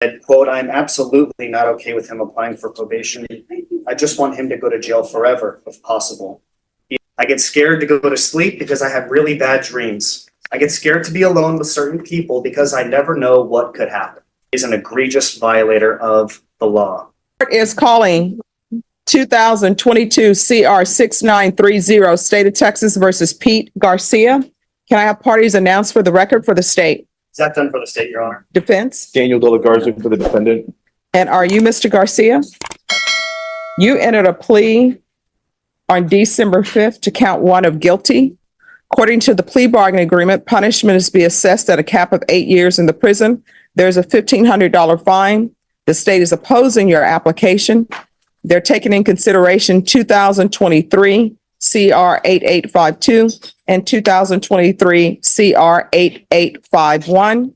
said, quote, "I'm absolutely not okay with him applying for probation. I just want him to go to jail forever, if possible. I get scared to go to sleep because I have really bad dreams. I get scared to be alone with certain people because I never know what could happen." He's an egregious violator of the law. Court is calling 2022 CR 6930, State of Texas versus Pete Garcia. Can I have parties announced for the record for the state? Zach Dunn for the state, Your Honor. Defense? Daniel De La Garza for the defendant. And are you Mr. Garcia? You entered a plea on December 5th to count 1 of guilty. According to the plea bargaining agreement, punishment is to be assessed at a cap of 8 years in the prison. There's a $1,500 fine. The state is opposing your application. They're taking in consideration 2023 CR 8852 and 2023 CR 8851.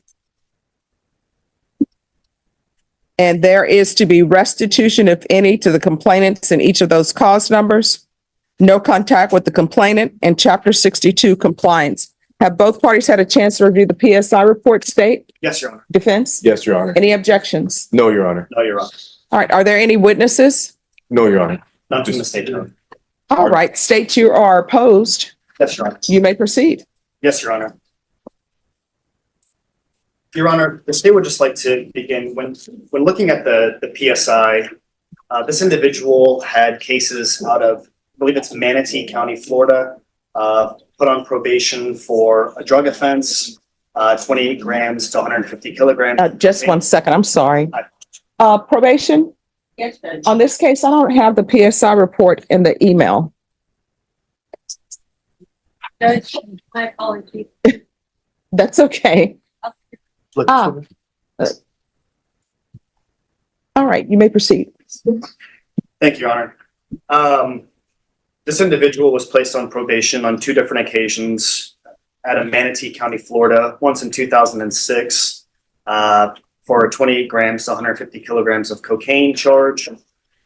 And there is to be restitution, if any, to the complainants in each of those cause numbers. No contact with the complainant, and Chapter 62 compliance. Have both parties had a chance to review the PSI report, state? Yes, Your Honor. Defense? Yes, Your Honor. Any objections? No, Your Honor. No, Your Honor. All right, are there any witnesses? No, Your Honor. Not from the state, Your Honor. All right, state you are opposed. Yes, Your Honor. You may proceed. Yes, Your Honor. Your Honor, the state would just like to begin when looking at the PSI, this individual had cases out of, I believe it's Manatee County, Florida, put on probation for a drug offense, 28 grams to 150 kilograms. Just 1 second, I'm sorry. Probation? Yes, Judge. On this case, I don't have the PSI report in the email. Judge, my apologies. That's okay. All right, you may proceed. Thank you, Your Honor. This individual was placed on probation on 2 different occasions out of Manatee County, Florida, once in 2006 for 28 grams to 150 kilograms of cocaine charge.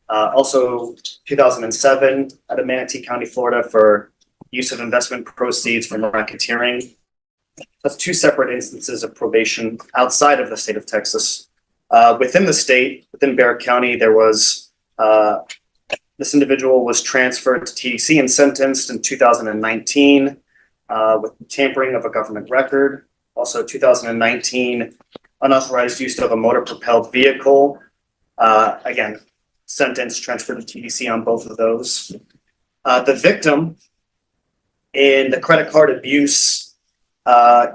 Also 2007 out of Manatee County, Florida for use of investment proceeds from racketeering. That's 2 separate instances of probation outside of the state of Texas. Within the state, within Barrett County, there was this individual was transferred to TDC and sentenced in 2019 with tampering of a government record. Also 2019, unauthorized use of a motor-propelled vehicle. Again, sentenced, transferred to TDC on both of those. The victim in the credit card abuse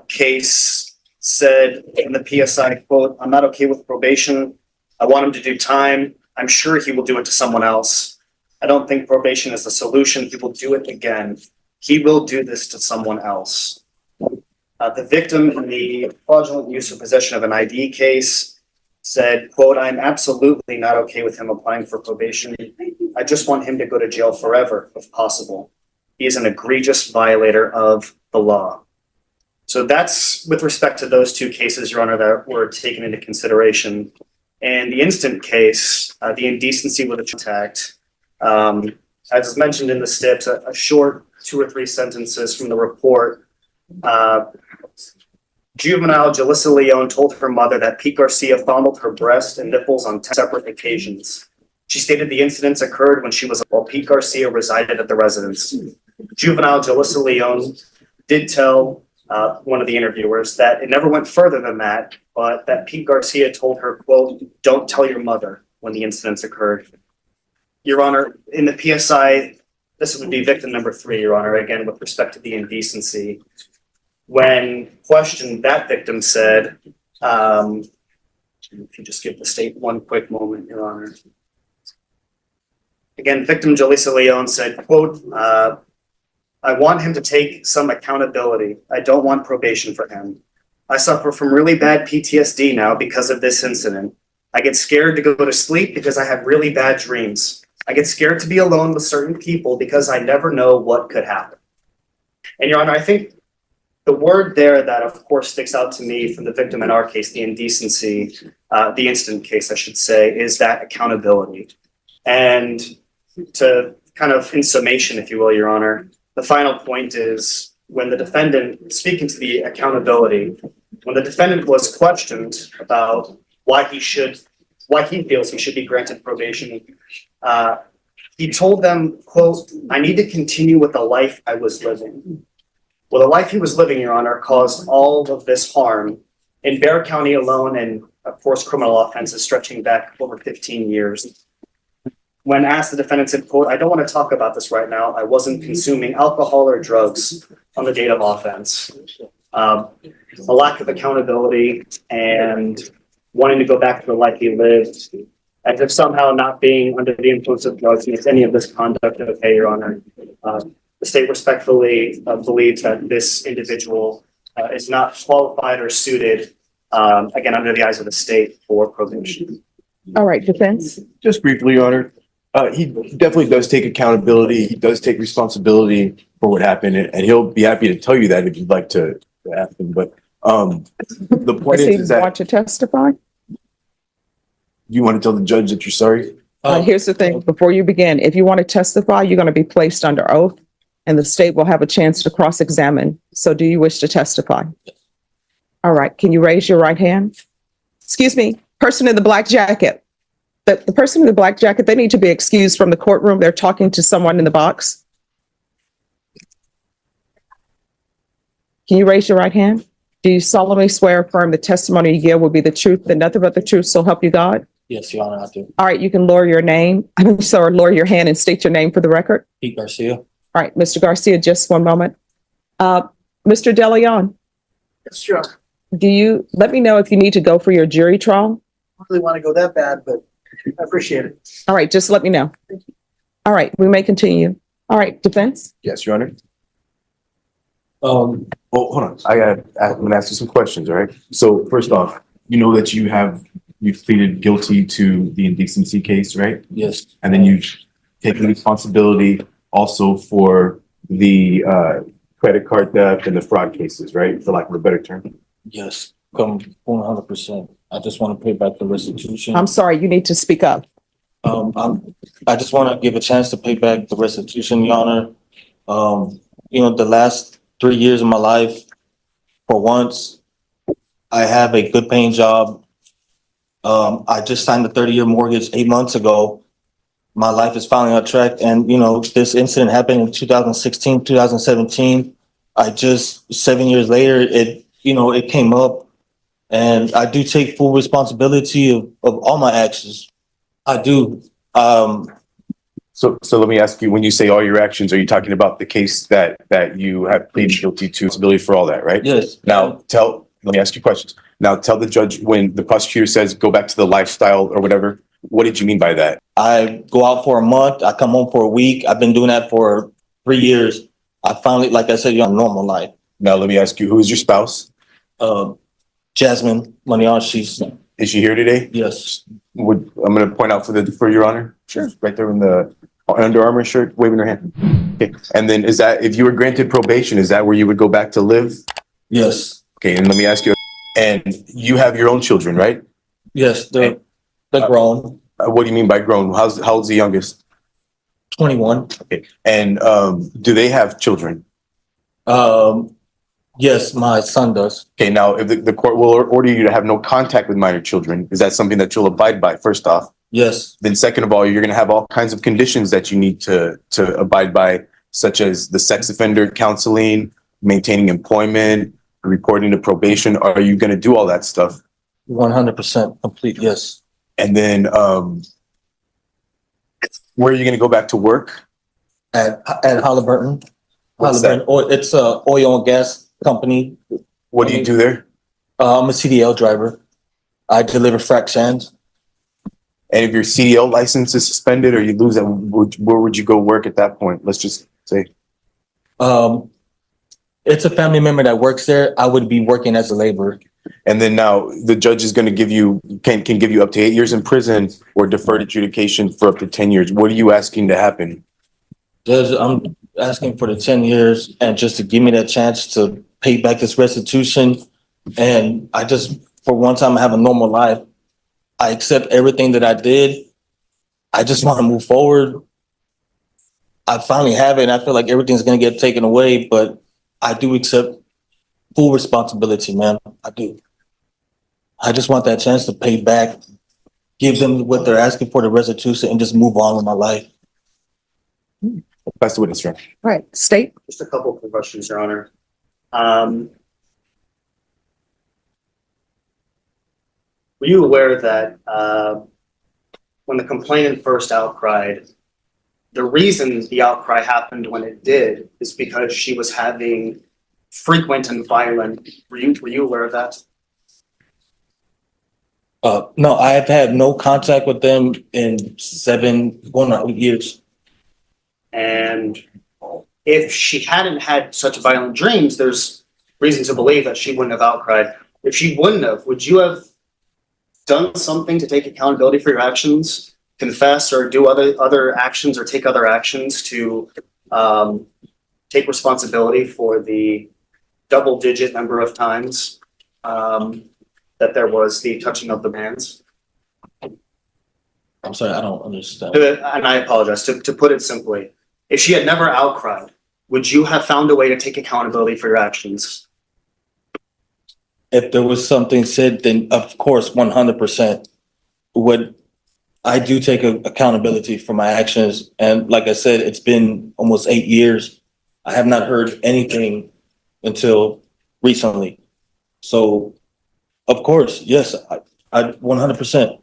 case said in the PSI, quote, "I'm not okay with probation. I want him to do time. I'm sure he will do it to someone else. I don't think probation is the solution. He will do it again. He will do this to someone else." The victim in the fraudulent use or possession of an ID case said, quote, "I'm absolutely not okay with him applying for probation. I just want him to go to jail forever, if possible. He is an egregious violator of the law." So that's with respect to those 2 cases, Your Honor, that were taken into consideration. And the instant case, the indecency with a contact, as is mentioned in the STIPs, a short 2 or 3 sentences from the report. Juvenile Jalissa Leone told her mother that Pete Garcia fondled her breast and nipples on 10 separate occasions. She stated the incidents occurred when she was while Pete Garcia resided at the residence. Juvenile Jalissa Leone did tell one of the interviewers that it never went further than that, but that Pete Garcia told her, quote, "Don't tell your mother," when the incidents occurred. Your Honor, in the PSI, this would be victim number 3, Your Honor, again, with respect to the indecency. When questioned, that victim said, if you just give the state 1 quick moment, Your Honor. Again, victim Jalissa Leone said, quote, "I want him to take some accountability. I don't want probation for him. I suffer from really bad PTSD now because of this incident. I get scared to go to sleep because I have really bad dreams. I get scared to be alone with certain people because I never know what could happen." And Your Honor, I think the word there that of course sticks out to me from the victim in our case, the indecency, the instant case, I should say, is that accountability. And to kind of in summation, if you will, Your Honor, the final point is when the defendant, speaking to the accountability, when the defendant was questioned about why he feels he should be granted probation. He told them, quote, "I need to continue with the life I was living." Well, the life he was living, Your Honor, caused all of this harm in Bexar County alone, and of course, criminal offenses stretching back over 15 years. When asked, the defendant said, quote, "I don't want to talk about this right now. I wasn't consuming alcohol or drugs on the date of offense." A lack of accountability and wanting to go back to the life he lived, as if somehow not being under the influence of drugs makes any of this conduct okay, Your Honor. The state respectfully believes that this individual is not qualified or suited, again, under the eyes of the state for probation. All right, defense. Just briefly, Your Honor, he definitely does take accountability. He does take responsibility for what happened, and he'll be happy to tell you that if you'd like to ask him. But the point Does he is that want to testify? you want to tell the judge that you're sorry. Here's the thing, before you begin, if you want to testify, you're going to be placed under oath and the state will have a chance to cross-examine. So do you wish to testify? All right, can you raise your right hand? Excuse me, person in the black jacket. The person in the black jacket, they need to be excused from the courtroom. They're talking to someone in the box. Can you raise your right hand? Do you solemnly swear or affirm the testimony you give will be the truth and nothing but the truth, so help you God? Yes, Your Honor, I do. All right, you can lower your name, lower your hand and state your name for the record. Pete Garcia. All right, Mr. Garcia, just one moment. Mr. De Leon, Yes, sure. let me know if you need to go for your jury trial? I don't really want to go that bad, but I appreciate it. All right, just let me know. All right, we may continue. All right, defense? Yes, Your Honor. Um, Well, hold on. I'm gonna ask you some questions, all right? So first off, you know that you've pleaded guilty to the indecency case, right? yes, And then you've taken responsibility also for the credit card theft and the fraud cases, right? For lack of a better term. yes, come 100%. I just want to pay back the restitution. I'm sorry, you need to speak up. I just want to give a chance to pay back the restitution, Your Honor. The last 3 years of my life, for once, I have a good paying job. I just signed a 30-year mortgage 8 months ago. My life is finally on track. And, this incident happened in 2016, 2017. 7 years later, it came up. And I do take full responsibility of all my actions. I do. So let me ask you, when you say all your actions, are you talking about the case that you have pleaded guilty to responsibility for all that, right? Yes. Now let me ask you questions. Now tell the judge, when the prosecutor says go back to the lifestyle or whatever, what did you mean by that? I go out for a month. I come home for a week. I've been doing that for 3 years. I finally, like I said, on normal life. Now let me ask you, who is your spouse? Jasmine Manion, Is she here today? yes. I'm going to point out for Your Honor. Sure. Right there in the Under Armour shirt, waving her hand. Okay. And then if you were granted probation, is that where you would go back to live? Yes. Okay. And let me ask you, and you have your own children, right? Yes, they're grown. What do you mean by grown? How old's the youngest? 21. Okay. And do they have children? Yes, my son does. Okay. Now, if the court will order you to have no contact with minor children, is that something that you'll abide by, first off? Yes. Then second of all, you're going to have all kinds of conditions that you need to abide by, such as the sex offender counseling, maintaining employment, reporting to probation. Are you going to do all that stuff? 100% complete. Yes. And then where are you going to go back to work? At Halliburton. What's Halliburton. It's a oil and gas company. What do you do there? I'm a CDL driver. I deliver frac sands. And if your CDL license is suspended or you lose that, where would you go work at that point? Let's just say. It's a family member that works there. I would be working as a laborer. And then now the judge is going to can give you up to 8 years in prison or deferred adjudication for up to 10 years. What are you asking to happen? Judge, I'm asking for the 10 years and just to give me that chance to pay back this restitution. And I just, for one time, have a normal life. I accept everything that I did. I just want to move forward. I finally have it, and I feel like everything's going to get taken away, but I do accept full responsibility, man. I do. I just want that chance to pay back, give them what they're asking for, the restitution, and just move on with my life. That's the witness, Your Honor. All right, state. Just a couple of questions, Your Honor. Were you aware that when the complainant first outcried, the reason the outcry happened when it did is because she was having frequent and violent. Were you aware of that? No, I have had no contact with them in going on 8 years. And if she hadn't had such violent dreams, there's reason to believe that she wouldn't have outcried. If she wouldn't have, would you have done something to take accountability for your actions, confess or do other actions or take other actions to take responsibility for the double-digit number of times that there was the touching of the hands? I'm sorry, I don't understand. And I apologize. To put it simply, if she had never outcried, would you have found a way to take accountability for your actions? If there was something said, then of course, 100% would. I do take accountability for my actions. And like I said, it's been almost 8 years. I have not heard anything until recently. So of course, yes, I 100%.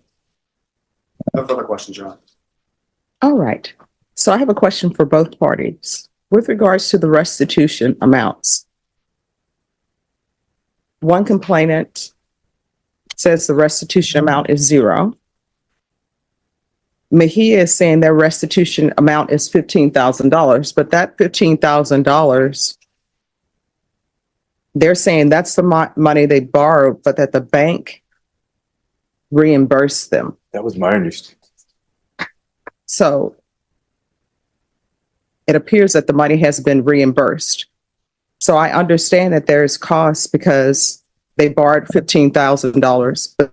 No further questions, Your Honor. All right. So I have a question for both parties with regards to the restitution amounts. One complainant says the restitution amount is $0. Mejia is saying their restitution amount is $15,000, but that $15,000, they're saying that's the money they borrowed, but that the bank reimbursed them. That was my understanding. So it appears that the money has been reimbursed. So I understand that there's costs because they borrowed $15,000, but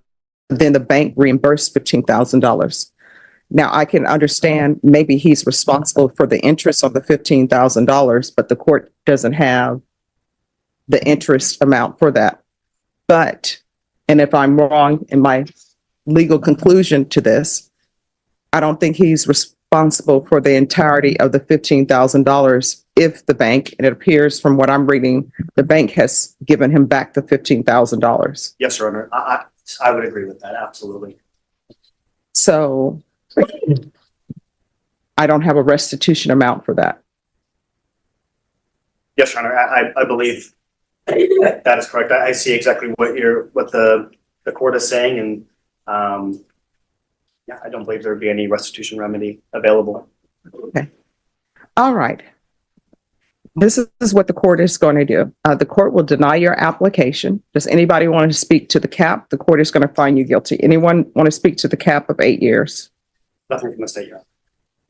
then the bank reimbursed $15,000. Now I can understand maybe he's responsible for the interest on the $15,000, but the court doesn't have the interest amount for that. But, and if I'm wrong in my legal conclusion to this, I don't think he's responsible for the entirety of the $15,000 if the bank, and it appears from what I'm reading, the bank has given him back the $15,000. Yes, Your Honor. I would agree with that. Absolutely. So I don't have a restitution amount for that. Yes, Your Honor. I believe that is correct. I see exactly what the court is saying, and yeah, I don't believe there would be any restitution remedy available. Okay. All right. This is what the court is going to do. The court will deny your application. Does anybody want to speak to the cap? The court is going to find you guilty. Anyone want to speak to the cap of 8 years? Nothing from the state, Your Honor.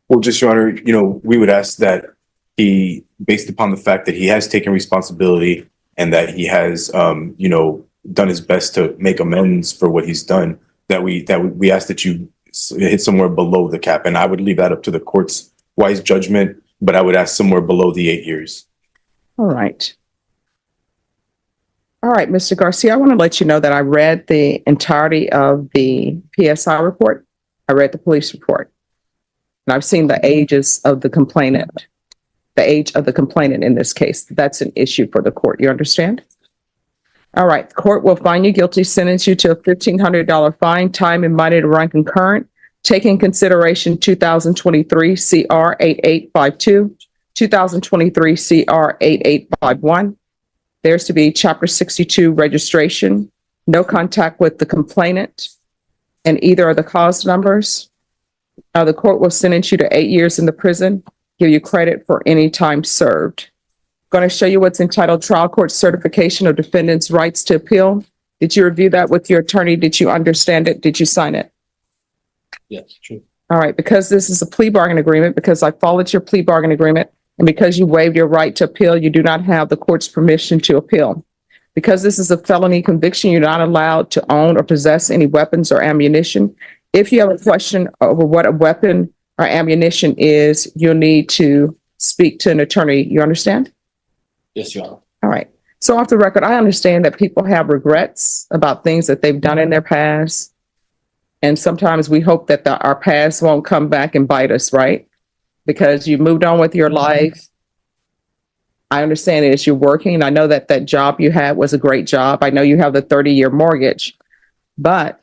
Well, just, Your Honor, we would ask that he, based upon the fact that he has taken responsibility and that he has, done his best to make amends for what he's done, that we ask that you hit somewhere below the cap. And I would leave that up to the court's wise judgment, but I would ask somewhere below the 8 years. All right. All right, Mr. Garcia, I want to let you know that I read the entirety of the PSI report. I read the police report. And I've seen the ages of the complainant, the age of the complainant in this case. That's an issue for the court. You understand? All right. The court will find you guilty, sentence you to a $1,500 fine, time and money to run concurrent. Take in consideration 2023 CR 8852, 2023 CR 8851. There's to be Chapter 62 registration, no contact with the complainant, and either of the cause numbers. The court will sentence you to 8 years in the prison, give you credit for any time served. Going to show you what's entitled Trial Court Certification of Defendant's Rights to Appeal. Did you review that with your attorney? Did you understand it? Did you sign it? Yes, true. All right, because this is a plea bargain agreement, because I followed your plea bargain agreement, and because you waived your right to appeal, you do not have the court's permission to appeal. Because this is a felony conviction, you're not allowed to own or possess any weapons or ammunition. If you have a question over what a weapon or ammunition is, you'll need to speak to an attorney. You understand? Yes, Your Honor. All right. So off the record, I understand that people have regrets about things that they've done in their past. And sometimes we hope that our past won't come back and bite us, right? Because you moved on with your life. I understand it as you're working. I know that that job you had was a great job. I know you have the 30-year mortgage. But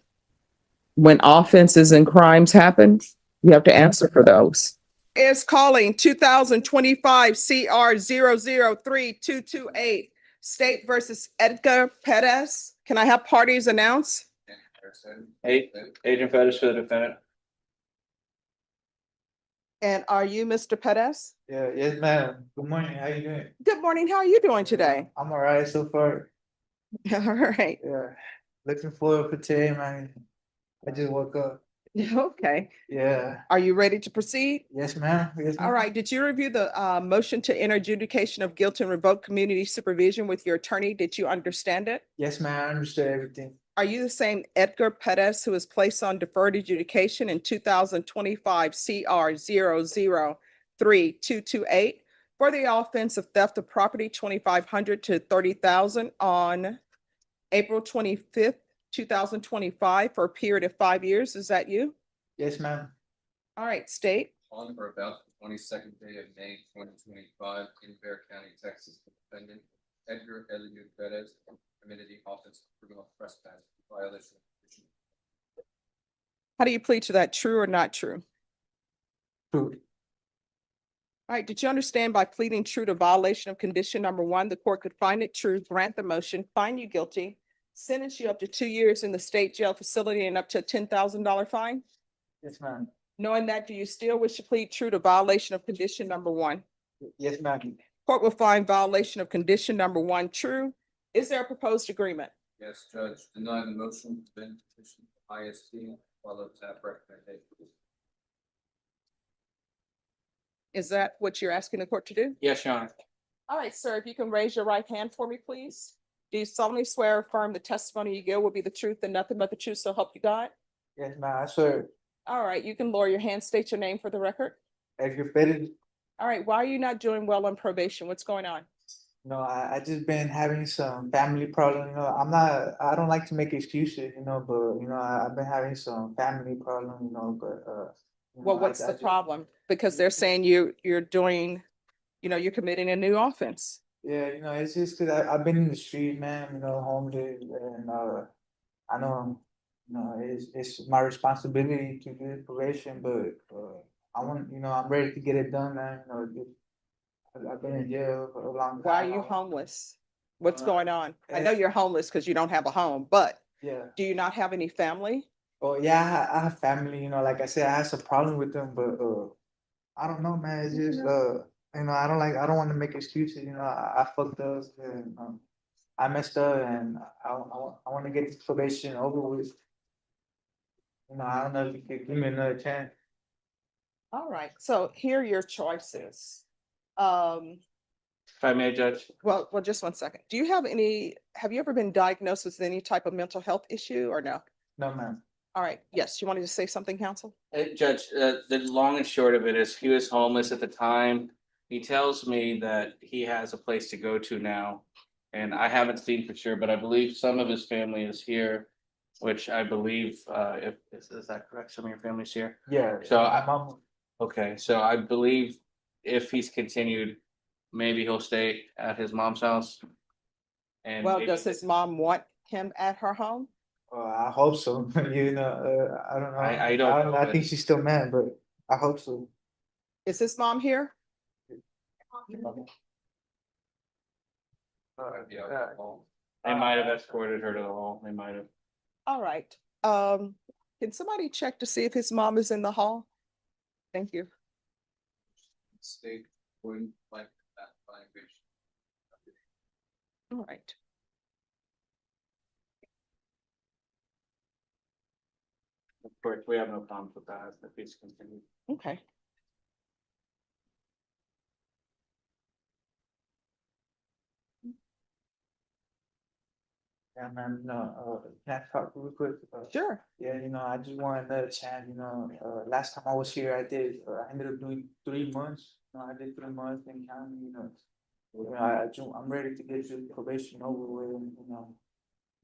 when offenses and crimes happen, you have to answer for those. Is calling 2025 CR 003-228, State versus Edgar Perez. Can I have parties announce? Agent Fetish for the defendant. And are you Mr. Perez? Yeah, yes, ma'am. Good morning. How you doing? Good morning. How are you doing today? I'm all right so far. All right. Yeah. Looking forward for today, man. I just woke up. Okay. Yeah. Are you ready to proceed? Yes, ma'am. Yes, ma'am. All right. Did you review the motion to enter adjudication of guilt and revoke community supervision with your attorney? Did you understand it? Yes, ma'am. I understood everything. Are you the same Edgar Perez who was placed on deferred adjudication in 2025 CR 003-228 for the offense of theft of property 2,500 to 30,000 on April 25th, 2025 for a period of 5 years? Is that you? Yes, ma'am. All right, state. On or about the 22nd day of May 2025 in Bear County, Texas, the defendant Edgar Eliud Perez committed the offense of criminal trespass in violation of condition. How do you plead to that? True or not true? True. All right, did you understand by pleading true to violation of condition number 1, the court could find it true, grant the motion, find you guilty, sentence you up to 2 years in the state jail facility and up to a $10,000 fine? Yes, ma'am. Knowing that, do you still wish to plead true to violation of condition number 1? Yes, ma'am. Court will find violation of condition number 1 true. Is there a proposed agreement? Yes, Judge, deny the motion, then petition ISD, follow tap recommendation. Is that what you're asking the court to do? Yes, Your Honor. All right, sir, if you can raise your right hand for me, please. Do you solemnly swear or affirm the testimony you give will be the truth and nothing but the truth, so help you God? Yes, ma'am. I swear. All right, you can lower your hand, state your name for the record. Edgar Pettit. All right, why are you not doing well on probation? What's going on? No, I just been having some family problems. I don't like to make excuses, but I've been having some family problems, but Well, what's the problem? Because they're saying you're doing, you're committing a new offense. Yeah, it's just because I've been in the street, man, homeless, and I know, it's my responsibility to do this probation, but I'm ready to get it done, man. I've been in jail for a long time. Why are you homeless? What's going on? I know you're homeless because you don't have a home, but Yeah. do you not have any family? Oh yeah, I have family. Like I said, I have some problem with them, but I don't know, man. It's just I don't want to make excuses. I fucked up and I messed up, and I want to get this probation over with. I don't know if you could give me another chance. All right, so here are your choices. If I may, Judge. Well, just 1 second. Have you ever been diagnosed with any type of mental health issue or no? No, ma'am. All right, yes, you wanted to say something, counsel? Judge, the long and short of it is he was homeless at the time. He tells me that he has a place to go to now. And I haven't seen for sure, but I believe some of his family is here, which I believe, is that correct? Some of your family's here? Yeah. So my mom. Okay, so I believe if he's continued, don't he'll stay at his mom's house. And Well, maybe- does his mom want him at her home? I hope so. I don't know. I don't know, I but- think she's still mad, but I hope so. Is his mom here? They might have escorted her to the hall. They might have. All right. Can somebody check to see if his mom is in the hall? Thank you. State wouldn't like that violation. All right. Of course, we have no problems with that if he's continued. Okay. Yeah, man. Can I talk real quick? Sure. Yeah, I just want another chance. Last time I was here, I ended up doing 3 months. I did 3 months in county. You know, I'm ready to get this probation over with, you know.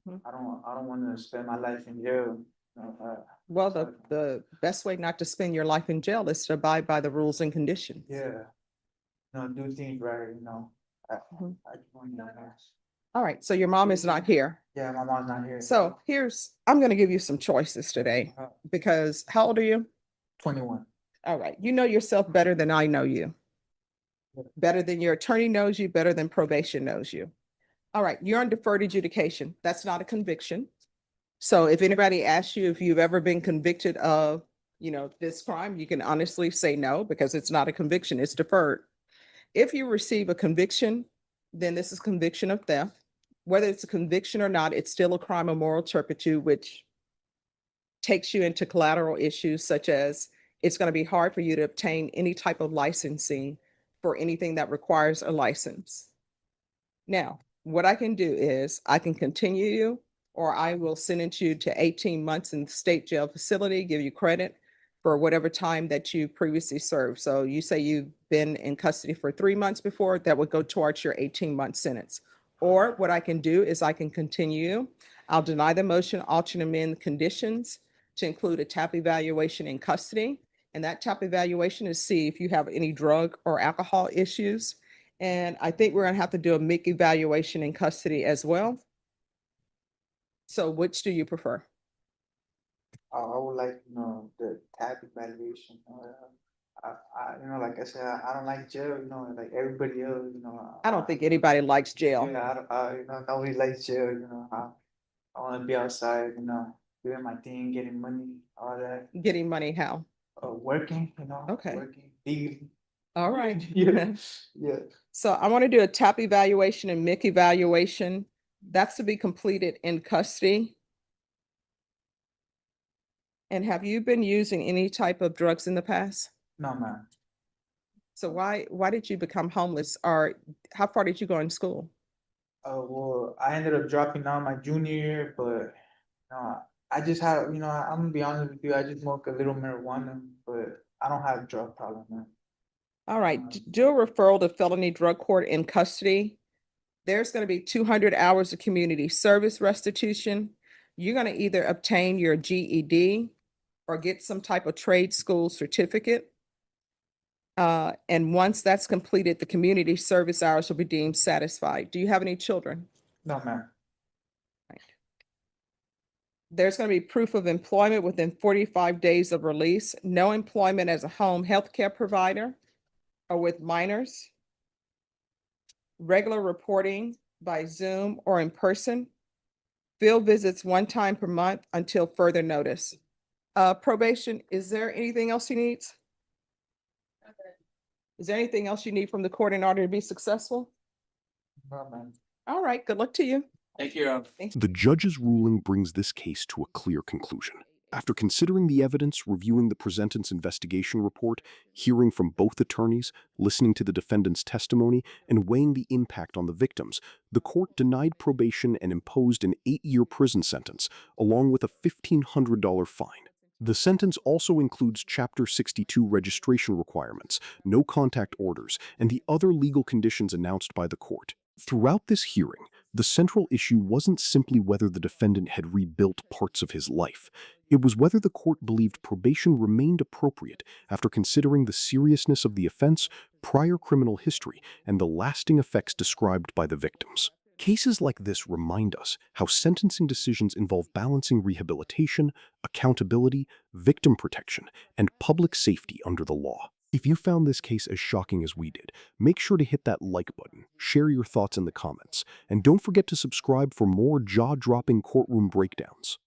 Mhm. I don't wanna spend my life in jail. You know, Well, the best way not to spend your life in jail is to abide by the rules and conditions. yeah, you know, do things right, you know. Mhm. I just want to, All right, so your mom is not here. yeah, my mom's not here. So I'm gonna give you some choices today because how old are you? 21. All right, you know yourself better than I know you. Better than your attorney knows you, better than probation knows you. All right, you're on deferred adjudication. That's not a conviction. So if anybody asks you if you've ever been convicted of, this crime, you can honestly say no because it's not a conviction, it's deferred. If you receive a conviction, then this is conviction of theft. Whether it's a conviction or not, it's still a crime of moral turpitude, which takes you into collateral issues such as it's going to be hard for you to obtain any type of licensing for anything that requires a license. Now, what I can do is I can continue you, or I will sentence you to 18 months in the state jail facility, give you credit for whatever time that you previously served. So you say you've been in custody for 3 months before, that would go towards your 18-month sentence. Or what I can do is I can continue. I'll deny the motion, alter and amend conditions to include a TAP evaluation in custody. And that TAP evaluation is see if you have any drug or alcohol issues. And I think we're gonna have to do a MIC evaluation in custody as well. So which do you prefer? I would like, you know, the type evaluation. You know, like I said, I don't like jail, you know, like everybody else, you know. I don't think anybody likes jail. Yeah, you know, nobody likes jail, you know. I wanna be outside, you know, doing my thing, getting money, all that. Getting money how? Working, you know, Okay. working, dealing. All right. Yeah, yeah. So I want to do a TAP evaluation and MIC evaluation. That's to be completed in custody. And have you been using any type of drugs in the past? No, man. So why did you become homeless, or how far did you go in school? Well, I ended up dropping out my junior year, but I just have, you know, I'm gonna be honest with you, I just smoke a little marijuana, but I don't have drug problem, man. All right, do a referral to felony drug court in custody. There's going to be 200 hours of community service restitution. You're going to either obtain your GED or get some type of trade school certificate. And once that's completed, the community service hours will be deemed satisfied. Do you have any children? No, man. Right. There's going to be proof of employment within 45 days of release, no employment as a home healthcare provider or with minors, regular reporting by Zoom or in person, field visits 1 time per month until further notice. Probation, is there anything else you need? Is there anything else you need from the court in order to be successful? No, man. All right, good luck to you. Thank you, Your Honor. Thanks. The judge's ruling brings this case to a clear conclusion. After considering the evidence, reviewing the presentence investigation report, hearing from both attorneys, listening to the defendant's testimony, and weighing the impact on the victims, the court denied probation and imposed an 8-year prison sentence, along with a $1,500 fine. The sentence also includes Chapter 62 registration requirements, no contact orders, and the other legal conditions announced by the court. Throughout this hearing, the central issue wasn't simply whether the defendant had rebuilt parts of his life. It was whether the court believed probation remained appropriate after considering the seriousness of the offense, prior criminal history, and the lasting effects described by the victims. Cases like this remind us how sentencing decisions involve balancing rehabilitation, accountability, victim protection, and public safety under the law. If you found this case as shocking as we did, make sure to hit that like button, share your thoughts in the comments, and don't forget to subscribe for more jaw-dropping courtroom breakdowns.